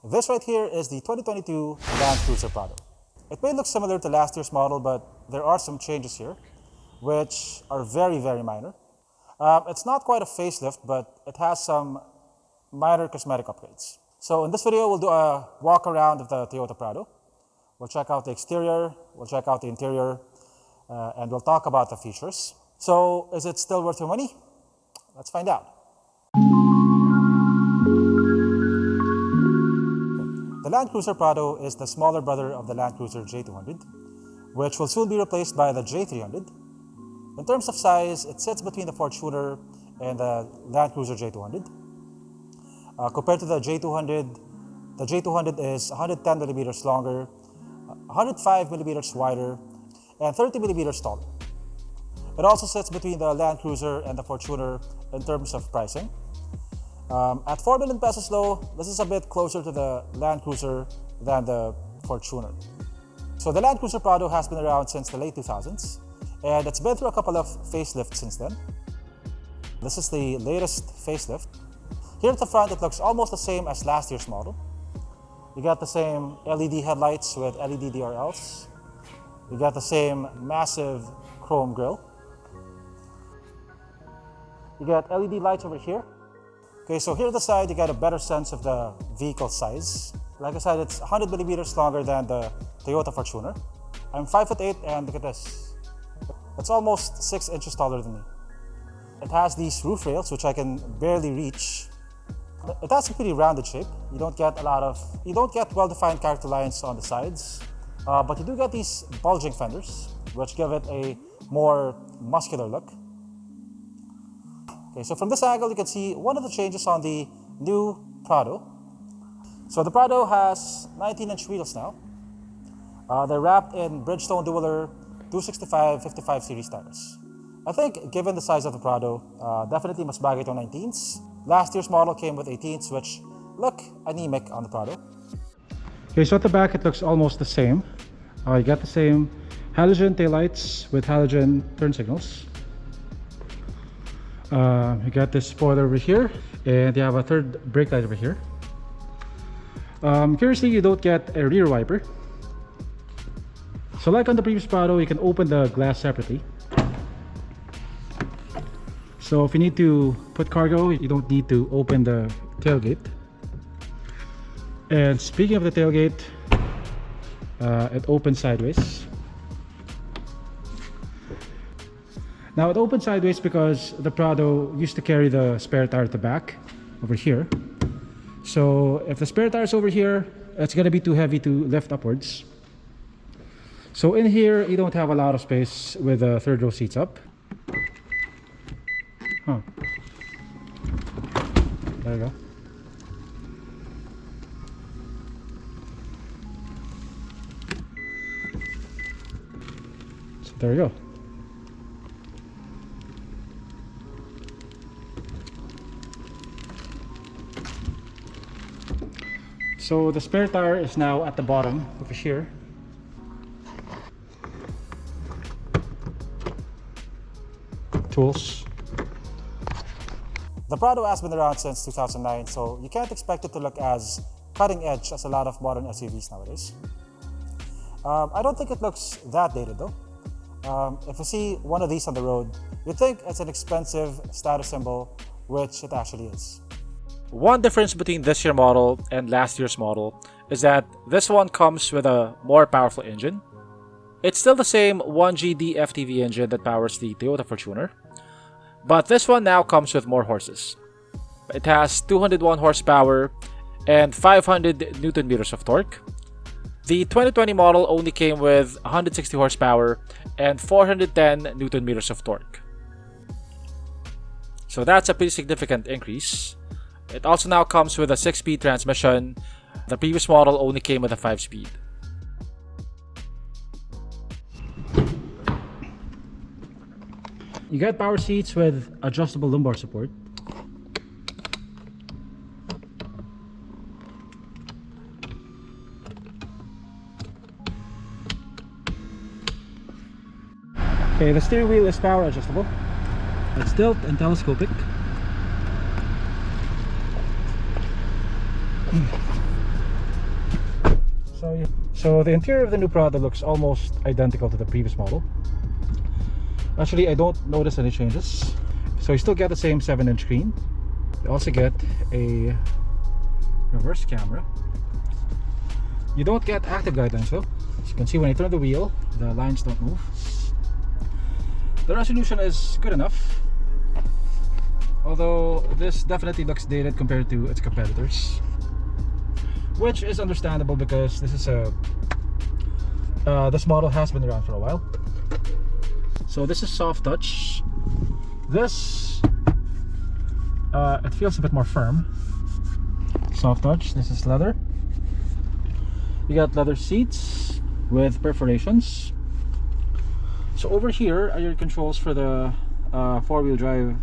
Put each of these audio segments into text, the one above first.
This right here is the 2022 Land Cruiser Prado. It may look similar to last year's model, but there are some changes here, which are very, very minor. It's not quite a facelift, but it has some minor cosmetic upgrades. So in this video, we'll do a walk around of the Toyota Prado. We'll check out the exterior, we'll check out the interior, and we'll talk about the features. So is it still worth your money? Let's find out. The Land Cruiser Prado is the smaller brother of the Land Cruiser J200, which will soon be replaced by the J300. In terms of size, it sits between the Fortuner and the Land Cruiser J200. Compared to the J200 is 110 millimeters longer, 105 millimeters wider, and 30 millimeters taller. It also sits between the Land Cruiser and the Fortuner in terms of pricing. At 4 million pesos though, this is a bit closer to the Land Cruiser than the Fortuner. So the Land Cruiser Prado has been around since the late 2000s, and it's been through a couple of facelifts since then. This is the latest facelift. Here at the front, it looks almost the same as last year's model. You got the same LED headlights with LED DRLs. You got the same massive chrome grille. You got LED lights over here. Okay, so here at the side, you get a better sense of the vehicle size. Like I said, it's 100 millimeters longer than the Toyota Fortuner. I'm 5'8", and look at this. It's almost 6 inches taller than me. It has these roof rails, which I can barely reach. It has a pretty rounded shape. You don't get well-defined character lines on the sides, but you do get these bulging fenders, which give it a more muscular look. Okay, so from this angle, you can see one of the changes on the new Prado. So the Prado has 19-inch wheels now. They're wrapped in Bridgestone Dueler 265/55 series tires. I think, given the size of the Prado, definitely must bag it on 19s. Last year's model came with 18s, which look anemic on the Prado. Okay, so at the back, it looks almost the same. You got the same halogen taillights with halogen turn signals. You got this spoiler over here, and you have a third brake light over here. Curiously, you don't get a rear wiper. So like on the previous Prado, you can open the glass separately. So if you need to put cargo, you don't need to open the tailgate. And speaking of the tailgate, it opens sideways. Now it opens sideways because the Prado used to carry the spare tire at the back, over here. So if the spare tire is over here, it's going to be too heavy to lift upwards. So in here, you don't have a lot of space with the third row seats up. There you go. So there you go. So the spare tire is now at the bottom over here. Tools. The Prado has been around since 2009, so you can't expect it to look as cutting edge as a lot of modern SUVs nowadays. I don't think it looks that dated though. If you see one of these on the road, you'd think it's an expensive status symbol, which it actually is. One difference between this year's model and last year's model is that this one comes with a more powerful engine. It's still the same 1GD FTV engine that powers the Toyota Fortuner, but this one now comes with more horses. It has 201 horsepower and 500 Newton meters of torque. The 2020 model only came with 160 horsepower and 410 Newton meters of torque. So that's a pretty significant increase. It also now comes with a 6-speed transmission. The previous model only came with a 5-speed. You get power seats with adjustable lumbar support. Okay, the steering wheel is power adjustable. It's tilt and telescopic. So the interior of the new Prado looks almost identical to the previous model. Actually, I don't notice any changes. So you still get the same 7-inch screen. You also get a reverse camera. You don't get active guidelines though. As you can see, when you turn the wheel, the lines don't move. The resolution is good enough, although this definitely looks dated compared to its competitors, which is understandable because this is this model has been around for a while. So this is soft touch. This it feels a bit more firm. Soft touch. This is leather. You got leather seats with perforations. So over here are your controls for the four-wheel drive.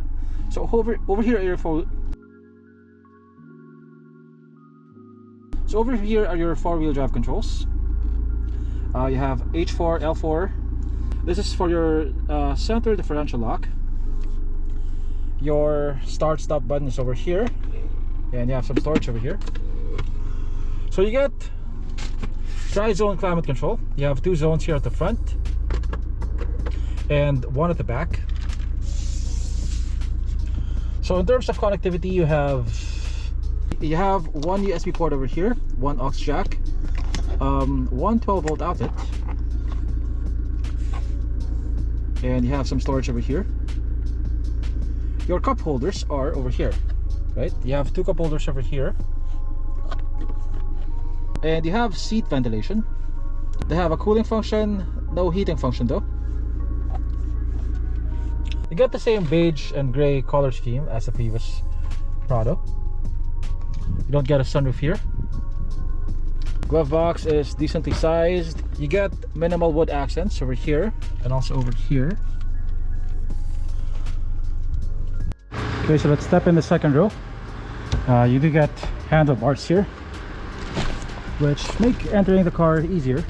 So over here are your four-wheel drive controls. You have H4, L4. This is for your center differential lock. Your start-stop button is over here, and you have some storage over here. So you get tri-zone climate control. You have 2 zones here at the front and 1 at the back. So in terms of connectivity, you have 1 USB port over here, 1 aux jack, 1 12-volt outlet, and you have some storage over here. Your cup holders are over here, right? You have 2 cup holders over here, and you have seat ventilation. They have a cooling function, no heating function though. You get the same beige and gray color scheme as the previous Prado. You don't get a sunroof here. Glove box is decently sized. You get minimal wood accents over here and also over here. Okay, so let's step in the second row. You do get handlebars here, which make entering the car easier.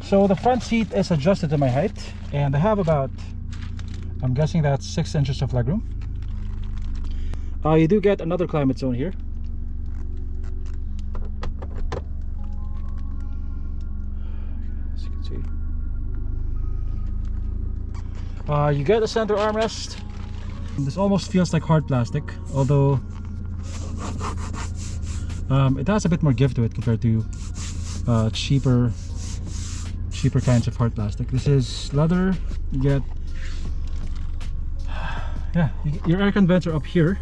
So the front seat is adjusted to my height, and I have about, I'm guessing that's 6 inches of legroom. You do get another climate zone here. As you can see. You get a center armrest. This almost feels like hard plastic, although it has a bit more give to it compared to cheaper kinds of hard plastic. This is leather. You get your air con vents are up here.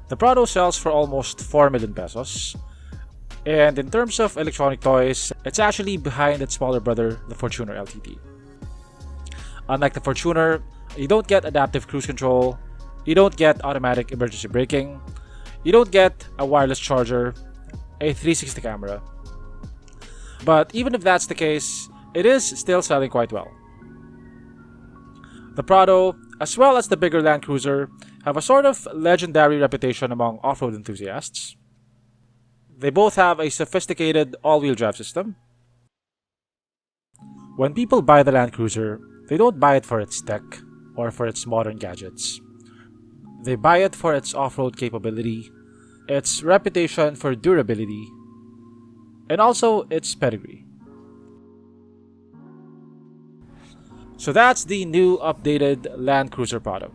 The Prado sells for almost 4 million pesos, and in terms of electronic toys, it's actually behind its smaller brother, the Fortuner LTD. Unlike the Fortuner, you don't get adaptive cruise control, you don't get automatic emergency braking, you don't get a wireless charger, a 360 camera. But even if that's the case, it is still selling quite well. The Prado, as well as the bigger Land Cruiser, have a sort of legendary reputation among off-road enthusiasts. They both have a sophisticated all-wheel drive system. When people buy the Land Cruiser, they don't buy it for its tech or for its modern gadgets. They buy it for its off-road capability, its reputation for durability, and also its pedigree. So that's the new updated Land Cruiser Prado.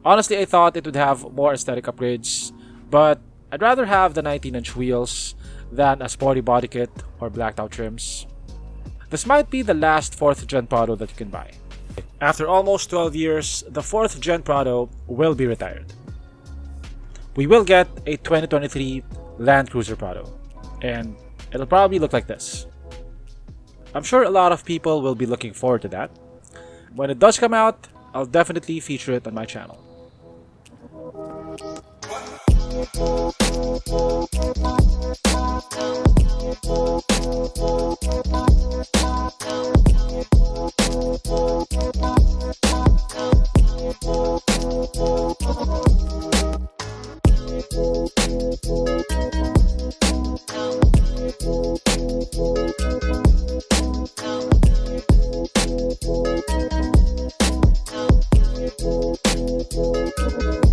Honestly, I thought it would have more aesthetic upgrades, but I'd rather have the 19-inch wheels than a sporty body kit or blacked out trims. This might be the last 4th Gen Prado that you can buy. After almost 12 years, the 4th Gen Prado will be retired. We will get a 2023 Land Cruiser Prado, and it'll probably look like this. I'm sure a lot of people will be looking forward to that. When it does come out, I'll definitely feature it on my channel. Thank you.